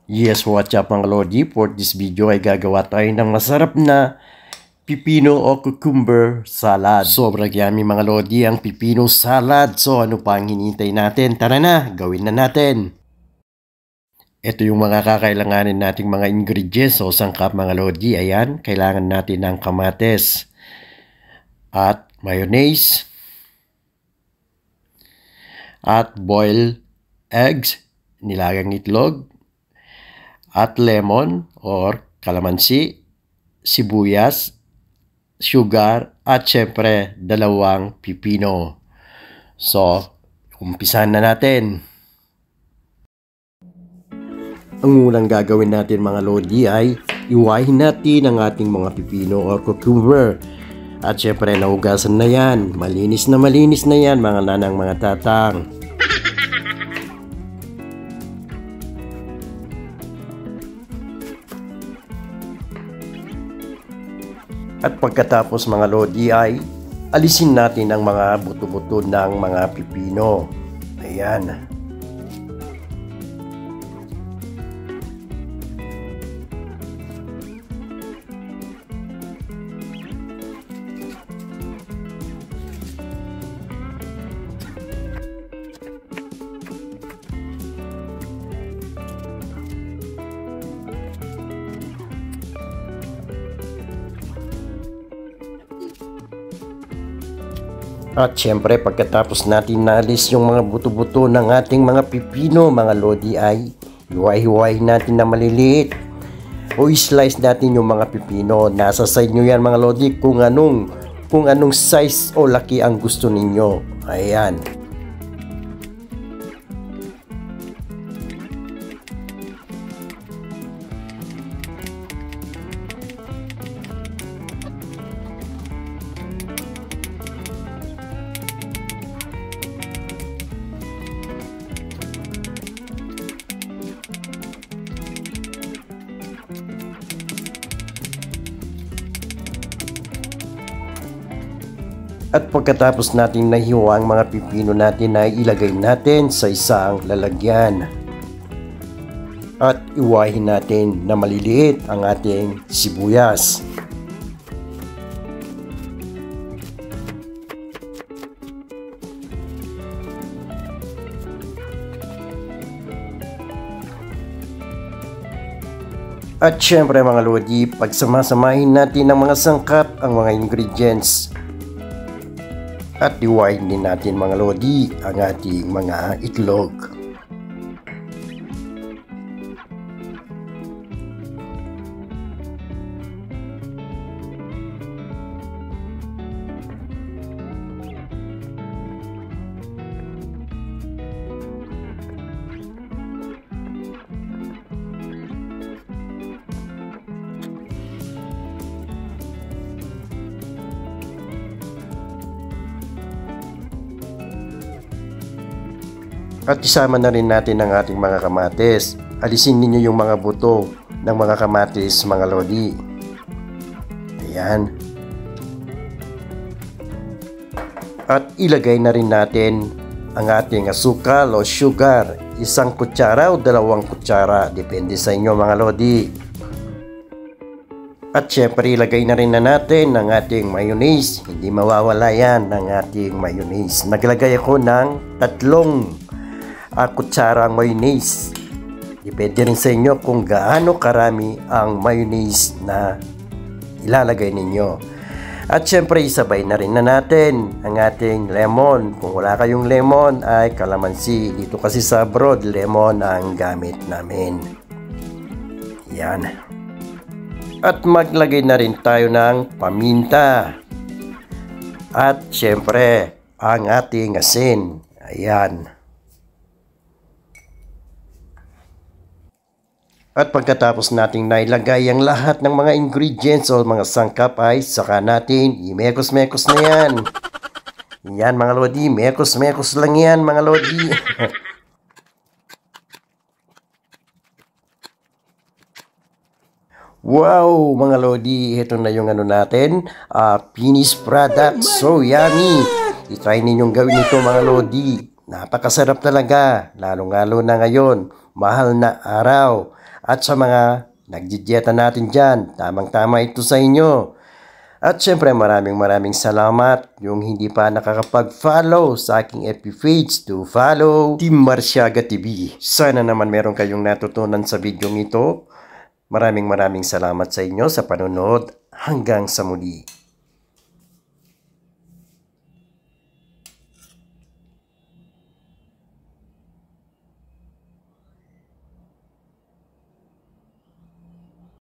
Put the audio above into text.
Yes, what's up mga Lodi? For this video ay gagawa tayo ng masarap na pipino o cucumber salad. Sobrang yummy mga Lodi ang pipino salad. So ano pa ang hinihintay natin? Tara na, gawin na natin. Ito yung mga kakailanganin nating mga ingredients o sangkap mga Lodi. Ayan, kailangan natin ng kamates at mayonnaise at boiled eggs, nilagang itlog, at lemon or kalamansi, sibuyas, sugar, at syempre dalawang pipino. So, umpisahan na natin. Ang unang gagawin natin mga Lodi ay iwahin natin ang ating mga pipino or cucumber. At syempre nahugasan na yan. Malinis na yan mga nanang mga tatang. At pagkatapos mga Lodi ay alisin natin ang mga buto-buto ng mga pipino. Ayan. At syempre pagkatapos natin naalis yung mga buto-buto ng ating mga pipino mga Lodi ay hiwa-hiwain natin na maliliit o slice natin yung mga pipino. Nasa side nyo yan mga Lodi kung anong size o laki ang gusto ninyo. Ayan. At pagkatapos natin nahiwa ang mga pipino natin ay ilagay natin sa isang lalagyan. At iwahin natin na maliliit ang ating sibuyas. At syempre mga Lodi, pagsamasamahin natin ang mga sangkap, ang mga ingredients. At iwain din natin mga Lodi ang ating mga itlog. At isama na rin natin ang ating mga kamatis. Alisin ninyo yung mga buto ng mga kamatis mga Lodi. Ayan. At ilagay na rin natin ang ating asukal o sugar. 1 kutsara o 2 kutsara. Depende sa inyo mga Lodi. At syempre ilagay na rin na natin ang ating mayonnaise. Hindi mawawala yan ng ating mayonnaise. Naglagay ako ng 3 kutsara ang mayonnaise. Depende rin sa inyo kung gaano karami ang mayonnaise na ilalagay ninyo. At syempre isabay na rin na natin ang ating lemon. Kung wala kayong lemon ay kalamansi. Dito kasi sa abroad lemon ang gamit namin. Yan. At maglagay na rin tayo ng paminta. At syempre ang ating asin. Ayan. At pagkatapos nating nailagay ang lahat ng mga ingredients o mga sangkap ay saka natin imekos-mekos na yan. Yan mga Lodi, mekos-mekos lang yan mga Lodi. Wow mga Lodi, ito na yung natin, finished product. So yummy! I-try ninyong gawin ito mga Lodi. Napakasarap talaga, lalong-lalo na ngayon, mahal na araw. At sa mga nagdidieta natin dyan, tamang-tama ito sa inyo. At syempre maraming salamat yung hindi pa nakakapag-follow sa aking FB page to follow Team Marciaga TV. Sana naman meron kayong natutunan sa video ito. Maraming salamat sa inyo sa panonood. Hanggang sa muli.